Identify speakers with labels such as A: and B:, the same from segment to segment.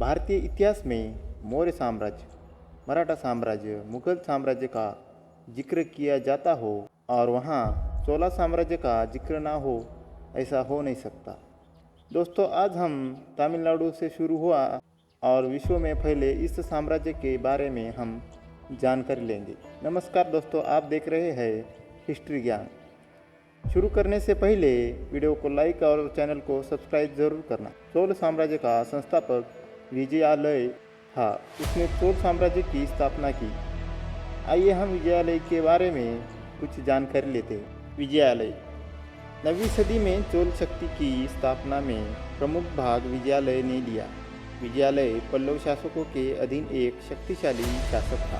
A: भारतीय इतिहास में मौर्य साम्राज्य, मराठा साम्राज्य, मुगल साम्राज्य का जिक्र किया जाता हो और वहाँ चोला साम्राज्य का जिक्र ना हो, ऐसा हो नहीं सकता। दोस्तों, आज हम तमिलनाडु से शुरू हुआ और विश्व में फैले इस साम्राज्य के बारे में हम जानकारी लेंगे। नमस्कार दोस्तों, आप देख रहे हैं हिस्ट्री ज्ञान। शुरू करने से पहले वीडियो को लाइक और चैनल को सब्सक्राइब जरूर करना। चोल साम्राज्य का संस्थापक विजयालय था। उसने चोल साम्राज्य की स्थापना की। आइए हम विजयालय के बारे में कुछ जानकारी लेते हैं। विजयालय 9वीं सदी में चोल शक्ति की स्थापना में प्रमुख भाग विजयालय ने लिया। विजयालय पल्लव शासकों के अधीन एक शक्तिशाली शासक था।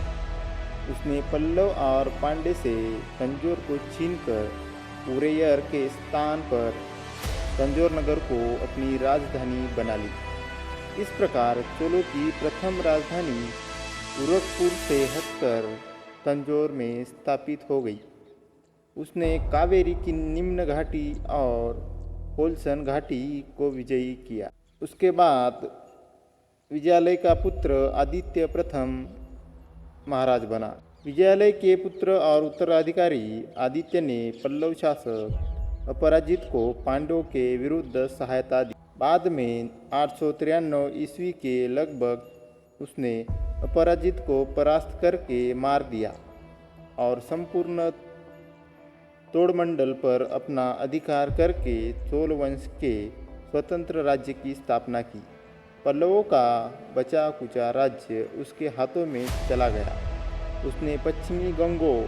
A: उसने पल्लव और पांड्य से तंजौर को छीनकर उरेयर के स्थान पर तंजौर नगर को अपनी राजधानी बना ली। इस प्रकार चोलों की प्रथम राजधानी गोरखपुर से हटकर तंजौर में स्थापित हो गई। उसने कावेरी की निम्न घाटी और होल्सन घाटी को विजयी किया। उसके बाद विजयालय का पुत्र आदित्य प्रथम महाराज बना। विजयालय के पुत्र और उत्तराधिकारी आदित्य ने पल्लव शासक अपराजित को पांड्यों के विरुद्ध सहायता दी। बाद में 893 ईस्वी के लगभग उसने अपराजित को परास्त करके मार दिया और संपूर्ण तोड़मंडल पर अपना अधिकार करके चोल वंश के स्वतंत्र राज्य की स्थापना की। पल्लवों का बचा कुचा राज्य उसके हाथों में चला गया। उसने पश्चिमी गंगों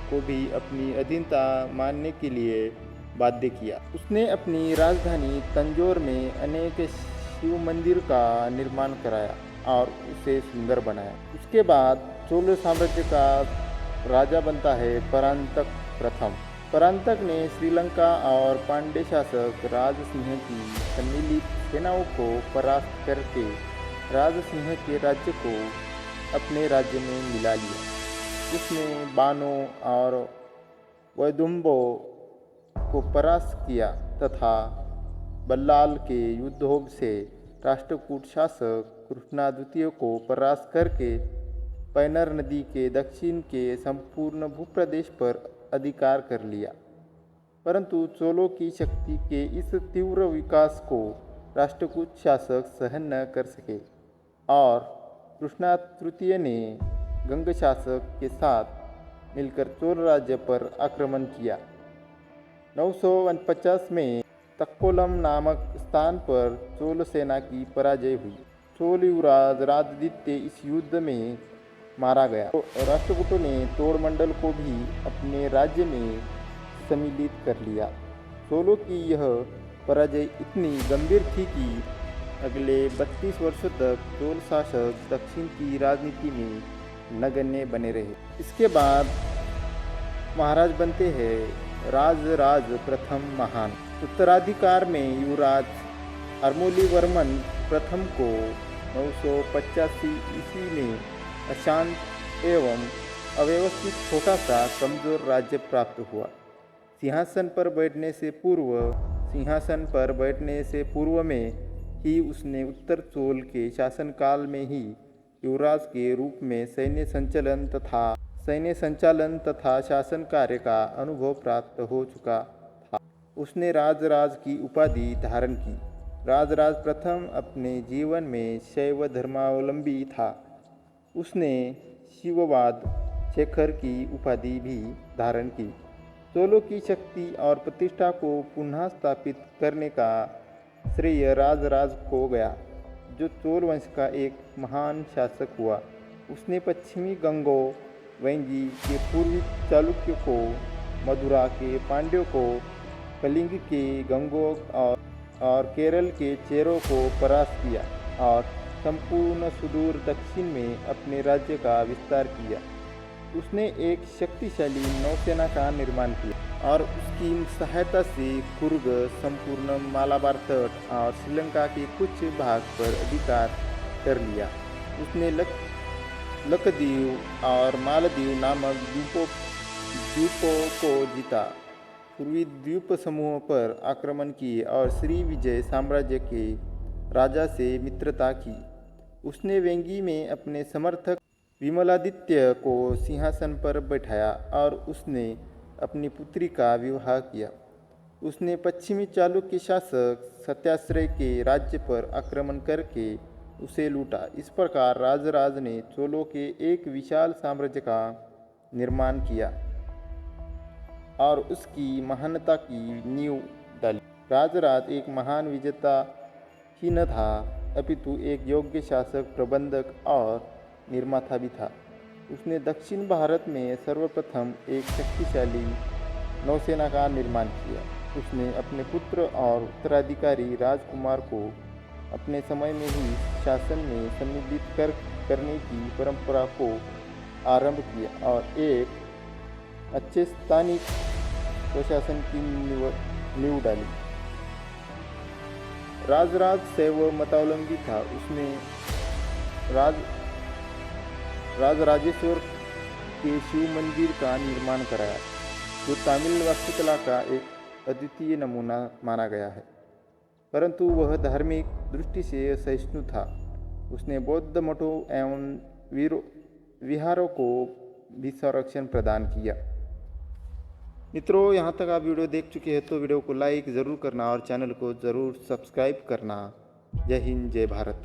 A: को भी अपनी अधीनता मानने के लिए बाध्य किया। उसने अपनी राजधानी तंजौर में अनेक शिव मंदिर का निर्माण कराया और उसे सुंदर बनाया। उसके बाद चोल साम्राज्य का राजा बनता है परांतक प्रथम। परांतक ने श्रीलंका और पांड्य शासक राजसिंह की सम्मिलित सेनाओं को परास्त करके राजसिंह के राज्य को अपने राज्य में मिला लिया। उसने बानो और वैदुम्बो को परास्त किया तथा बल्लाल के युद्धों से राष्ट्रकूट शासक कृष्णा द्वितीय को परास्त करके पैनर नदी के दक्षिण के संपूर्ण भूप्रदेश पर अधिकार कर लिया। परंतु चोलों की शक्ति के इस तीव्र विकास को राष्ट्रकूट शासक सहन न कर सके और कृष्णा तृतीय ने गंग शासक के साथ मिलकर चोल राज्य पर आक्रमण किया। 949 में तक्कोलम नामक स्थान पर चोल सेना की पराजय हुई। चोल युवराज राजदित्य इस युद्ध में मारा गया। राष्ट्रकूटों ने तोड़मंडल को भी अपने राज्य में सम्मिलित कर लिया। चोलों की यह पराजय इतनी गंभीर थी कि अगले 32 वर्षों तक चोल शासक दक्षिण की राजनीति में नगण्य बने रहे। इसके बाद महाराज बनते हैं राजराज प्रथम महान। उत्तराधिकार में युवराज अरमोलीवर्मन प्रथम को 985 ईस्वी में अशांत एवं अव्यवस्थित छोटा सा कमजोर राज्य प्राप्त हुआ। सिंहासन पर बैठने से पूर्व में ही उसने उत्तर चोल के शासनकाल में ही युवराज के रूप में सैन्य संचालन तथा शासन कार्य का अनुभव प्राप्त हो चुका था। उसने राजराज की उपाधि धारण की। राजराज प्रथम अपने जीवन में शैव धर्मावलंबी था। उसने शिववाद शेखर की उपाधि भी धारण की। चोलों की शक्ति और प्रतिष्ठा को पुनः स्थापित करने का श्रेय राजराज को गया, जो चोल वंश का एक महान शासक हुआ। उसने पश्चिमी गंगों वेंगी के पूर्वी चालुक्य को, मदुरा के पांड्यों को, कलिंग के गंगों और केरल के चेरों को परास्त किया और संपूर्ण सुदूर दक्षिण में अपने राज्य का विस्तार किया। उसने एक शक्तिशाली नौसेना का निर्माण किया और उसकी सहायता से कुर्ग, संपूर्ण मालाबार तट और श्रीलंका के कुछ भाग पर अधिकार कर लिया। उसने लक्षद्वीप और मालदीव नामक द्वीपों को जीता, पूर्वी द्वीप समूह पर आक्रमण किए और श्री विजय साम्राज्य के राजा से मित्रता की। उसने वेंगी में अपने समर्थक विमलादित्य को सिंहासन पर बैठाया और उसने अपनी पुत्री का विवाह किया। उसने पश्चिमी चालुक्य शासक सत्याश्रय के राज्य पर आक्रमण करके उसे लूटा। इस प्रकार राजराज ने चोलों के एक विशाल साम्राज्य का निर्माण किया और उसकी महानता की नींव डाली। राजराज एक महान विजेता ही न था, अपितु एक योग्य शासक, प्रबंधक और निर्माता भी था। उसने दक्षिण भारत में सर्वप्रथम एक शक्तिशाली नौसेना का निर्माण किया। उसने अपने पुत्र और उत्तराधिकारी राजकुमार को अपने समय में ही शासन में सम्मिलित करने की परंपरा को आरंभ किया और एक अच्छे स्थानिक प्रशासन की नींव डाली। राजराज शैव मतावलंबी था। उसने राजराजेश्वर के शिव मंदिर का निर्माण कराया, जो तमिल वास्तुकला का एक अद्वितीय नमूना माना गया है, परंतु वह धार्मिक दृष्टि से असहिष्णु था। उसने बौद्ध मठों एवं विहारों को भी संरक्षण प्रदान किया। मित्रों, यहाँ तक आप वीडियो देख चुके हैं तो वीडियो को लाइक ज़रूर करना और चैनल को ज़रूर सब्सक्राइब करना। जय हिंद, जय भारत।